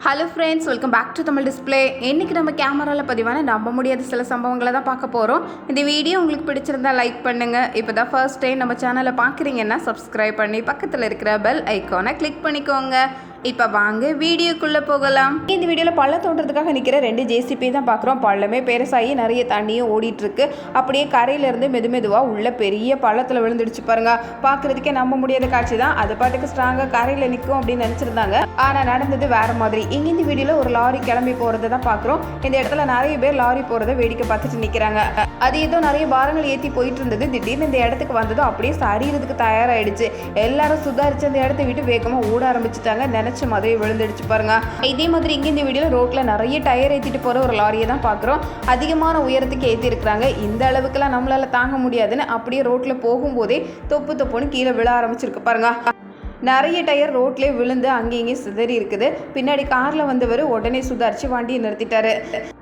Hello friends, welcome back to Tamil display. இன்றைக்கி நம்ம கேமராவில் பதிவான நம்ப முடியாத சில சம்பவங்களை தான் பார்க்க போகிறோம். இந்த வீடியோ உங்களுக்கு பிடிச்சிருந்தா லைக் பண்ணுங்கள். இப்போ தான் ஃபர்ஸ்ட் டைம் நம்ம சேனலை பார்க்குறீங்கன்னா சப்ஸ்கிரைப் பண்ணி பக்கத்தில் இருக்கிற பெல் ஐக்கானை கிளிக் பண்ணிக்கோங்க. இப்போ வாங்க வீடியோக்குள்ளே போகலாம். இந்த வீடியோவில் பள்ளம் தோன்றதுக்காக நிற்கிற 2 ஜேசிபி தான் பார்க்குறோம். பள்ளமே பெருசாகி நிறைய தண்ணியும் ஓடிட்டுருக்கு. அப்படியே கரையிலேருந்து மெதுவாக உள்ள பெரிய பள்ளத்தில் விழுந்துடுச்சு பாருங்க. பார்க்குறதுக்கே நம்ப முடியாத காட்சி தான். அது பாட்டுக்கு ஸ்ட்ராங்காக கரையில் நிற்கும் அப்படின்னு நினச்சிருந்தாங்க. ஆனால் நடந்தது வேறு மாதிரி. இங்கே இந்த வீடியோவில் ஒரு லாரி கிளம்பி போகிறத தான் பார்க்குறோம். இந்த இடத்துல நிறைய பேர் லாரி போகிறத வேடிக்கை பார்த்துட்டு நிற்கிறாங்க. அது ஏதோ நிறைய பாரங்கள் ஏற்றி போயிட்டு இருந்தது. திடீர்னு இந்த இடத்துக்கு வந்ததும் அப்படியே சரிகிறதுக்கு தயாராகிடுச்சு. எல்லாரும் சுதாரிச்சு அந்த இடத்த விட்டு வேகமாக ஓட ஆரம்பிச்சுட்டாங்க. நினச்ச மாதிரி விழுந்துடுச்சு பாருங்க. இதே மாதிரி இங்கே இந்த வீடியோவில் ரோட்டில் நிறைய டயர் ஏற்றிட்டு போகிற ஒரு லாரியை தான் பார்க்குறோம். அதிகமான உயரத்துக்கு ஏற்றி இருக்கிறாங்க. இந்த அளவுக்குலாம் நம்மளால தாங்க முடியாதுன்னு அப்படியே ரோட்டில் போகும்போதே தொப்புன்னு கீழே விழ ஆரம்பிச்சிருக்கு பாருங்க. நிறைய டயர் ரோட்லேயே விழுந்து அங்கேயும் சிதறி இருக்குது. பின்னாடி காரில் வந்தவர் உடனே சுதாரிச்சு வண்டியை நிறுத்திட்டாரு.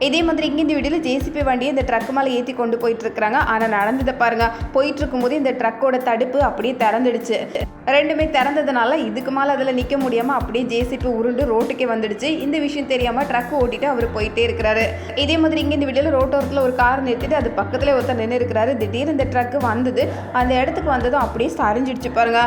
இதே மாதிரி இங்கே இந்த வீடியோவில் ஜேசிபி வண்டியை இந்த ட்ரக் மேலே ஏற்றி கொண்டு போயிட்டு இருக்கிறாங்க. ஆனால் நடந்ததை பாருங்க. போயிட்டு இருக்கும்போது இந்த ட்ரக்கோட தடுப்பு அப்படியே திறந்துடுச்சு. ரெண்டுமே திறந்ததுனால இதுக்கு மேலே அதில் நிற்க முடியாமல் அப்படியே ஜேசிபி உருண்டு ரோட்டுக்கே வந்துடுச்சு. இந்த விஷயம் தெரியாமல் ட்ரக் ஓட்டிட்டு அவர் போயிட்டே இருக்கிறாரு. இதே மாதிரி இங்கே இந்த வீடியோவில் ரோட்டோரத்தில் ஒரு கார் நிறுத்திட்டு அது பக்கத்தில் ஒருத்தர் நின்று இருக்கிறாரு. திடீர்னு இந்த ட்ரக்கு வந்தது. அந்த இடத்துக்கு வந்ததும் அப்படியே சரிஞ்சிடுச்சு பாருங்க.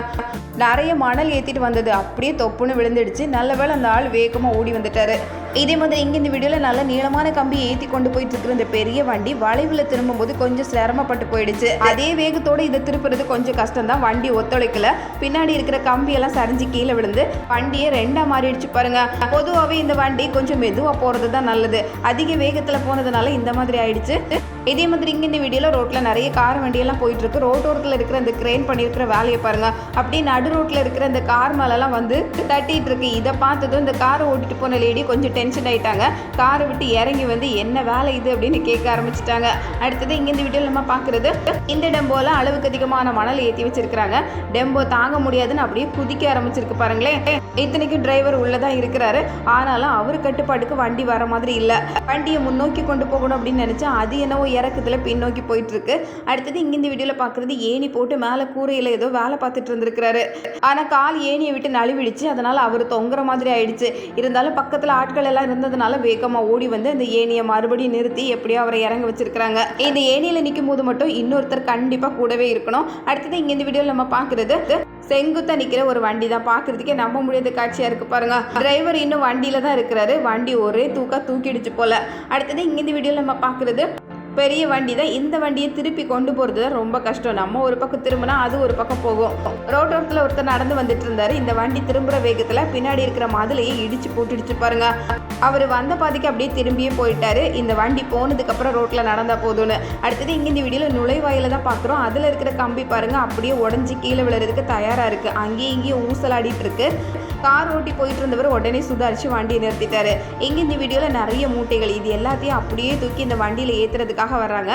நிறைய மணல் ஏற்றிட்டு வந்தது அப்படியே தொப்புன்னு விழுந்துடுச்சு. நல்ல வேளை அந்த ஆள் வேகமாக ஓடி வந்துட்டாரு. இதே மாதிரி இங்கே இந்த வீடியோவில் நல்ல நீளமான கம்பி ஏற்றி கொண்டு போயிட்டு இருக்கிற இந்த பெரிய வண்டி வளைவில் திரும்பும்போது கொஞ்சம் சிரமப்பட்டு போயிடுச்சு. அதே வேகத்தோடு இதை திருப்புறது கொஞ்சம் கஷ்டம் தான். வண்டி ஒத்துழைக்கல. பின்னாடி இருக்கிற கம்பியெல்லாம் சரிஞ்சு கீழே விழுந்து வண்டியை ரெண்டாக மாறிடுச்சு பாருங்க. பொதுவாகவே இந்த வண்டி கொஞ்சம் மெதுவாக போகிறது தான் நல்லது. அதிக வேகத்தில் போனதுனால இந்த மாதிரி ஆயிடுச்சு. இதே மாதிரி இங்கே இந்த வீடியோவில் ரோட்டில் நிறைய கார் வண்டியெல்லாம் போயிட்டு இருக்கு. ரோட்டோரத்தில் இருக்கிற இந்த கிரெயின் பண்ணியிருக்கிற வேலையை பாருங்க. அப்படியே நடு ரோட்டில் இருக்கிற இந்த கார் மேலெல்லாம் வந்து தட்டிட்டு இருக்கு. இதை பார்த்ததும் இந்த காரை ஓட்டிட்டு போன லேடி கொஞ்சம் டென்ஷன் ஆயிட்டாங்க. காரை விட்டு இறங்கி வந்து என்ன வேலை இது அப்படின்னு கேட்க ஆரம்பிச்சிட்டாங்க. அடுத்தது இங்கே இந்த வீடியோவில் நம்ம பார்க்குறது இந்த டெம்போல அளவுக்கு அதிகமான மணல் ஏற்றி வச்சிருக்கிறாங்க. டெம்போ தாங்க முடியாதுன்னு அப்படியே குதிக்க ஆரம்பிச்சிருக்கு பாருங்களேன். இத்தனைக்கும் டிரைவர் உள்ளதான் இருக்கிறாரு. ஆனாலும் அவர் கட்டுப்பாட்டுக்கு வண்டி வர மாதிரி இல்லை. வண்டியை முன்னோக்கி கொண்டு போகணும் அப்படின்னு நினைச்சா அது என்னவோ இறக்கத்துல பின்னோக்கி போயிட்டு இருக்கு. அடுத்தது இங்க இந்த வீடியோல பாக்குறது ஏணி போட்டு மேல கூரையில ஏதோ வேலை பார்த்துட்டு இருந்திருக்கிறாரு. ஆனா கால் ஏணியை விட்டு நழுவிடுச்சு. அதனால அவர் தொங்குற மாதிரி ஆயிடுச்சு. இருந்தாலும் பக்கத்துல ஆட்கள் எல்லாம் இருந்ததுனால வேகமா ஓடி வந்து அந்த ஏணியை மறுபடியும் நிறுத்தி எப்படியோ அவரை இறங்க வச்சிருக்காங்க. இந்த ஏணியில நிற்கும் போது மட்டும் இன்னொருத்தர் கண்டிப்பா கூடவே இருக்கணும். அடுத்தது இங்க இந்த வீடியோல நம்ம பாக்குறது செங்குத்தா நிக்கிற ஒரு வண்டி தான். பாக்குறதுக்கே நம்ப முடியாத காட்சியா இருக்கு பாருங்க. டிரைவர் இன்னும் வண்டியில தான் இருக்கிறாரு. வண்டி ஒரே தூக்கிடுச்சு போல. அடுத்தது இங்க இந்த வீடியோல நம்ம பாக்குறது பெரிய வண்டி தான். இந்த வண்டியை திருப்பி கொண்டு போகிறது தான் ரொம்ப கஷ்டம். நம்ம ஒரு பக்கம் திரும்பினா அது ஒரு பக்கம் போகும். ரோட்டோரத்தில் ஒருத்தர் நடந்து வந்துட்டு இருந்தாரு. இந்த வண்டி திரும்புகிற வேகத்தில் பின்னாடி இருக்கிற மதிலையே இடிச்சு போட்டுடுச்சு பாருங்க. அவர் வந்த பாதிக்கு அப்படியே திரும்பியே போயிட்டாரு. இந்த வண்டி போனதுக்கப்புறம் ரோட்டில் நடந்தால் போதும்னு. அடுத்தது இங்கே இந்த வீடியோவில் நுழைவாயில தான் பார்க்குறோம். அதில் இருக்கிற கம்பி பாருங்க அப்படியே உடஞ்சி கீழே விழுறதுக்கு தயாராக இருக்குது. அங்கேயும் இங்கேயும் ஊசலாடிட்டு இருக்கு. கார் ஓட்டி போயிட்டு இருந்தவர் உடனே சுதாரிச்சு வண்டியை நிறுத்திட்டாரு. இங்கே இந்த வீடியோவில் நிறைய மூட்டைகள் இது எல்லாத்தையும் அப்படியே தூக்கி இந்த வண்டியில் ஏற்றுறதுக்காக வர்றாங்க.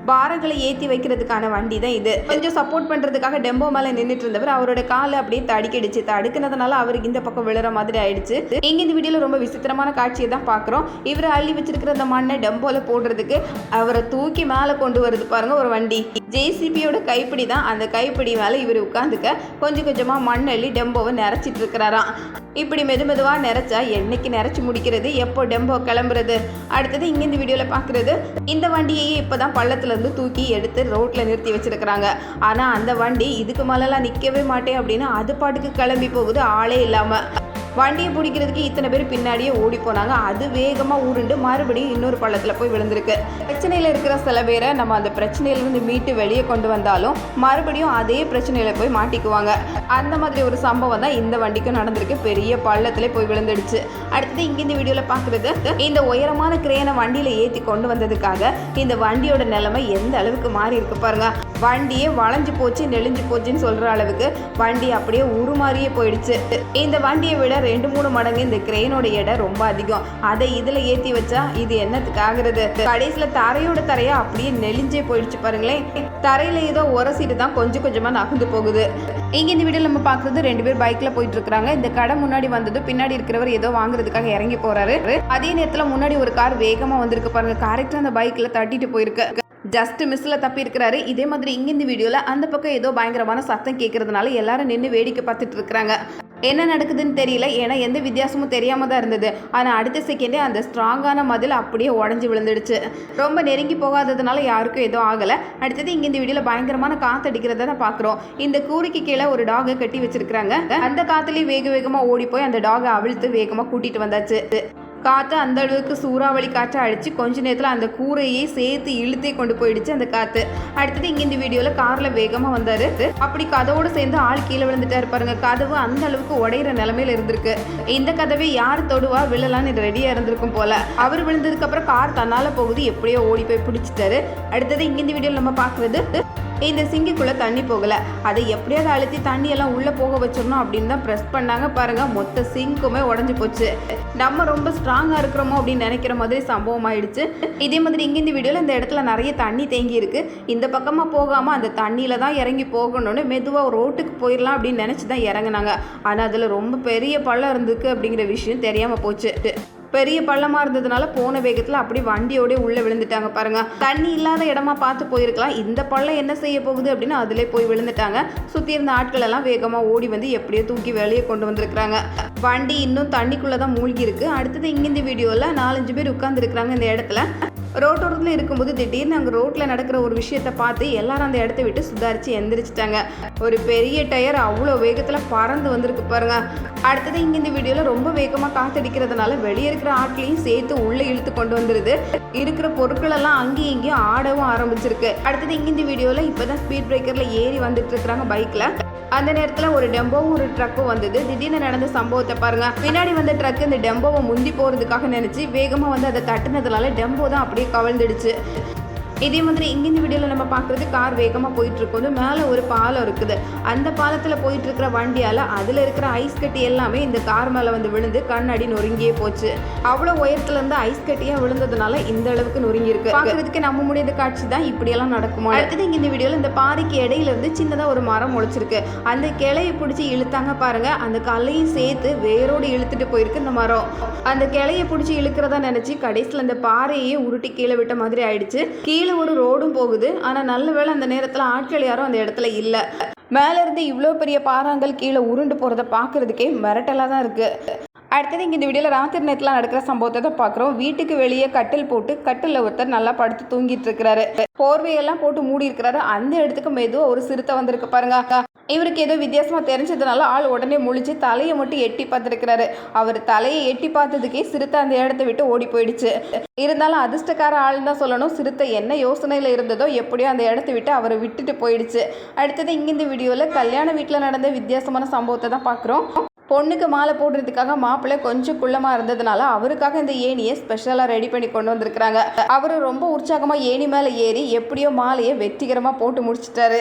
பாரங்களை ஏற்றி வைக்கிறதுக்கான வண்டி தான் இது. கொஞ்சம் சப்போர்ட் பண்ணுறதுக்காக டெம்போ மேலே நின்றுட்டு இருந்தவர் அவரோட காலை அப்படியே தடுக்கிடுச்சு. தடுக்கினதுனால அவருக்கு இந்த பக்கம் விழுற மாதிரி ஆயிடுச்சு. இங்கே இந்த வீடியோவில் ரொம்ப விசித்திரமான காட்சியை தான் பார்க்குறோம். இவர் அள்ளி வச்சிருக்கிற அந்த மண்ணை டெம்போவில் போடுறதுக்கு அவரை தூக்கி மேலே கொண்டு வருது பாருங்க ஒரு வண்டி. ஜேசிபியோட கைப்பிடி தான். அந்த கைப்பிடி மேலே இவர் உட்காந்துக்க கொஞ்சம் கொஞ்சமாக மண் அள்ளி டெம்போவை நிறச்சிட்டு இருக்கிறாராம். இப்படி மெதுவாக நிறச்சா என்னைக்கு நிறச்சி முடிக்கிறது, எப்போ டெம்போ கிளம்புறது? அடுத்தது இங்கே இந்த வீடியோவில் பார்க்குறது இந்த வண்டியையே இப்போ தான் பள்ளத்துலேருந்து தூக்கி எடுத்து ரோட்டில் நிறுத்தி வச்சுருக்கிறாங்க. ஆனால் அந்த வண்டி இதுக்கு மேலெல்லாம் நிற்கவே மாட்டேன் அப்படின்னு அது பாட்டுக்கு கிளம்பி போகுது ஆளே இல்லாமல். வண்டியை பிடிக்கிறதுக்கு இத்தனை பேர் பின்னாடியே ஓடி போனாங்க. அது வேகமாக உருண்டு மறுபடியும் இன்னொரு பள்ளத்தில் போய் விழுந்திருக்கு. பிரச்சனையில் இருக்கிற சில பேரை நம்ம அந்த பிரச்சனையிலேருந்து மீட்டு வெளியே கொண்டு வந்தாலும் மறுபடியும் அதே பிரச்சனையில் போய் மாட்டிக்குவாங்க. அந்த மாதிரி ஒரு சம்பவம் தான் இந்த வண்டிக்கும் நடந்திருக்கு. பெரிய பள்ளத்தில் போய் விழுந்துடுச்சு. அடுத்தது இங்கே இந்த வீடியோவில் பார்க்குறது இந்த உயரமான கிரேனை வண்டியில் ஏற்றி கொண்டு வந்ததுக்காக இந்த வண்டியோட நிலைமை எந்த அளவுக்கு மாறி இருக்கு பாருங்க. வண்டியே வளைஞ்சு போச்சு நெளிஞ்சு போச்சுன்னு சொல்கிற அளவுக்கு வண்டி அப்படியே உருமாறியே போயிடுச்சு. இந்த வண்டியை விட 2-3 மடங்கு இந்த கிரெயினோட எடை ரொம்ப அதிகம். அதை இதில் ஏற்றி வச்சா இது என்னத்துக்கு ஆகுறது? கடைசியில் தரையோட தரையா அப்படியே நெளிஞ்சே போயிடுச்சு பாருங்களேன். தரையில் ஏதோ உரசிட்டு தான் கொஞ்சம் கொஞ்சமாக நகர்ந்து போகுது. இங்கே இந்த வீடியோவில் நம்ம பார்க்குறது 2 பேர் பைக்கில் போயிட்டு இருக்கிறாங்க. இந்த கடை முன்னாடி வந்தது பின்னாடி இருக்கிறவர் ஏதோ வாங்குறதுக்காக இறங்கி போகிறாரு. அதே நேரத்தில் முன்னாடி ஒரு கார் வேகமாக வந்திருக்கு பாருங்க. கரெக்டாக அந்த பைக்கில் தட்டிட்டு போயிருக்கு. ஜஸ்ட் மிஸ்ஸில் தப்பி இருக்கிறாரு. இதே மாதிரி இங்கே இந்த வீடியோவில் அந்த பக்கம் ஏதோ பயங்கரமான சத்தம் கேட்கறதுனால எல்லாரும் நின்று வேடிக்கை பார்த்துட்டு இருக்கிறாங்க. என்ன நடக்குதுன்னு தெரியல. ஏன்னா எந்த வித்தியாசமும் தெரியாமல் தான் இருந்தது. ஆனால் அடுத்த செகண்டே அந்த ஸ்ட்ராங்கான மதில் அப்படியே உடஞ்சி விழுந்துடுச்சு. ரொம்ப நெருங்கி போகாததுனால யாருக்கும் எதுவும் ஆகலை. அடுத்தது இங்கே இந்த வீடியோவில் பயங்கரமான காற்று அடிக்கிறத தான் பார்க்குறோம். இந்த கூரைக்கு கீழே ஒரு டாகை கட்டி வச்சிருக்கிறாங்க. அந்த காற்றுலேயும் வேகமாக ஓடி போய் அந்த டாகை அவிழ்த்து வேகமாக கூட்டிகிட்டு வந்தாச்சு. காற்று அந்த அளவுக்கு சூறாவளி காற்றை அடித்து கொஞ்ச நேரத்தில் அந்த கூரையை சேர்த்து இழுத்தே கொண்டு போயிடுச்சு அந்த காற்று. அடுத்தது இங்கே இந்த வீடியோவில் காரில் வேகமாக வந்தார். அப்படி கதவோடு சேர்ந்து ஆள் கீழே விழுந்துட்டா இருப்பாருங்க. கதவு அந்த அளவுக்கு உடையிற நிலைமையில இருந்திருக்கு. இந்த கதவை யார் தொடுவா விழலான்னு ரெடியாக இருந்திருக்கும் போல. அவர் விழுந்ததுக்கப்புறம் கார் தன்னால் போகுது, எப்படியோ ஓடி போய் பிடிச்சிட்டாரு. அடுத்தது இங்கே இந்த வீடியோவில் நம்ம பார்க்குறது, இந்த சிங்கிக்குள்ளே தண்ணி போகலை, அதை எப்படியாவது அழுத்தி தண்ணியெல்லாம் உள்ளே போக வச்சிடணும் அப்படின்னு தான் ப்ரெஸ் பண்ணாங்க பாருங்கள். மொத்த சிங்க்குமே உடஞ்சி போச்சு. நம்ம ரொம்ப ஸ்ட்ராங்காக இருக்கிறோமோ அப்படின்னு நினைக்கிற மாதிரி சம்பவம் ஆயிடுச்சு. இதே மாதிரி இங்கே இந்த வீடியோவில் இந்த இடத்துல நிறைய தண்ணி தேங்கி இருக்கு. இந்த பக்கமாக போகாமல் அந்த தண்ணியில் தான் இறங்கி போகணும்னு மெதுவாக ரோட்டுக்கு போயிடலாம் அப்படின்னு நினச்சி தான் இறங்கினாங்க. ஆனால் அதில் ரொம்ப பெரிய பள்ளம் இருந்துருக்கு அப்படிங்கிற விஷயம் தெரியாமல் போச்சு. பெரிய பள்ளமாக இருந்ததுனால போன வேகத்தில் அப்படி வண்டியோட உள்ளே விழுந்துட்டாங்க பாருங்க. தண்ணி இல்லாத இடமா பார்த்து போயிருக்கலாம். இந்த பள்ளம் என்ன செய்ய போகுது அப்படின்னு அதிலே போய் விழுந்துட்டாங்க. சுற்றி இருந்த ஆட்கள் எல்லாம் வேகமாக ஓடி வந்து எப்படியோ தூக்கி வெளியே கொண்டு வந்திருக்கிறாங்க. வண்டி இன்னும் தண்ணிக்குள்ளே தான் மூழ்கி இருக்கு. அடுத்தது இங்கே இந்த வீடியோவில் 4-5 பேர் உட்காந்துருக்குறாங்க இந்த இடத்துல. ரோட்டோரத்தில் இருக்கும்போது திடீர்னு அங்கே ரோட்டில் நடக்கிற ஒரு விஷயத்தை பார்த்து எல்லாரும் அந்த இடத்த விட்டு சுதாரித்து எந்திரிச்சிட்டாங்க. ஒரு பெரிய டயர் அவ்வளோ வேகத்தில் பறந்து வந்திருக்கு பாருங்க. அடுத்தது இங்கே இந்த வீடியோவில் ரொம்ப வேகமாக காத்தடிக்கிறதுனால வெளியே இருக்கிற ஆட்களையும் சேர்த்து உள்ளே இழுத்து கொண்டு வந்துடுது. இருக்கிற பொருட்கள் எல்லாம் அங்கேயும் இங்கேயும் ஆடவும் ஆரம்பிச்சிருக்கு. அடுத்தது இங்கே இந்த வீடியோவில் இப்போ தான் ஸ்பீட் பிரேக்கரில் ஏறி வந்துட்டு இருக்கிறாங்க பைக்கில். அந்த நேரத்தில் ஒரு டெம்போவும் ஒரு ட்ரக்கும் வந்தது. திடீர்னு நடந்த சம்பவத்தை பாருங்க. பின்னாடி வந்த ட்ரக் இந்த டெம்போவை முந்தி போகிறதுக்காக நினச்சி வேகமாக வந்து அதை தட்டுனதுனால டெம்போ தான் அப்படியே கவிழ்ந்துடுச்சு. இதே மாதிரி இங்கே இந்த வீடியோவில் நம்ம பார்க்குறது கார் வேகமாக போயிட்டுருக்கோது. மேலே ஒரு பாலம் இருக்குது. அந்த பாலத்தில் போயிட்டுருக்கிற வண்டியால் அதில் இருக்கிற ஐஸ் கட்டி எல்லாமே இந்த கார் மேலே வந்து விழுந்து கண்ணாடி நொறுங்கியே போச்சு. அவ்வளோ உயரத்துலேருந்து ஐஸ் கட்டியாக விழுந்ததுனால இந்த அளவுக்கு நொறுங்கி இருக்கு. பார்க்குறதுக்கு நம்ம முடியாத காட்சி தான். இப்படியெல்லாம் நடக்குமா? அடுத்தது இங்கே இந்த வீடியோவில் இந்த பாறைக்கு இடையிலேருந்து சின்னதாக ஒரு மரம் முளைச்சிருக்கு. அந்த கிளையை பிடிச்சி இழுத்தாங்க பாருங்க. அந்த கல்லையும் சேர்த்து வேரோடு இழுத்துட்டு போயிருக்கு இந்த மரம். அந்த கிளையை பிடிச்சி இழுக்கிறதா நினச்சி கடைசியில் அந்த பாறையே உருட்டி கீழே விட்ட மாதிரி ஆயிடுச்சு. கீழே ஒரு ரோடும் போகுது. ஆனால் நல்ல வேளை அந்த நேரத்தில் ஆட்கள் யாரும் அந்த இடத்துல இல்லை. மேலேருந்து இவ்வளோ பெரிய பாறாங்கல் கீழே உருண்டு போகிறத பார்க்குறதுக்கே மிரட்டலாக தான் இருக்குது. அடுத்தது இங்கே இந்த வீடியோவில் ராத்திரி நேரத்தில் நடக்கிற சம்பவத்தை தான் பார்க்குறோம். வீட்டுக்கு வெளியே கட்டில் போட்டு கட்டில் ஒருத்தர் நல்லா படுத்து தூங்கிட்டு இருக்கிறாரு. போர்வையெல்லாம் போட்டு மூடி இருக்கிறாரு. அந்த இடத்துக்கு மெதுவாக ஒரு சிறுத்தை வந்திருக்கு பாருங்க. இவருக்கு ஏதோ வித்தியாசமாக தெரிஞ்சதுனால ஆள் உடனே முழிச்சு தலையை மட்டும் எட்டி பார்த்துருக்கிறாரு. அவர் தலையை எட்டி பார்த்ததுக்கே சிறுத்தை அந்த இடத்த விட்டு ஓடி போயிடுச்சு. இருந்தாலும் அதிர்ஷ்டக்கார ஆள் தான் சொல்லணும். சிறுத்தை என்ன யோசனையில் இருந்ததோ எப்படியோ அந்த இடத்த விட்டு அவரை விட்டுட்டு போயிடுச்சு. அடுத்தது இங்கே இந்த வீடியோவில் கல்யாண வீட்டில் நடந்த வித்தியாசமான சம்பவத்தை தான் பார்க்குறோம். பொண்ணுக்கு மாலை போடுறதுக்காக மாப்பிள்ளை கொஞ்சம் குள்ளமாக இருந்ததுனால அவருக்காக இந்த ஏணியை ஸ்பெஷலாக ரெடி பண்ணி கொண்டு வந்திருக்கிறாங்க. அவர் ரொம்ப உற்சாகமாக ஏணி மேலே ஏறி எப்படியோ மாலையை வெற்றிகரமாக போட்டு முடிச்சிட்டாரு.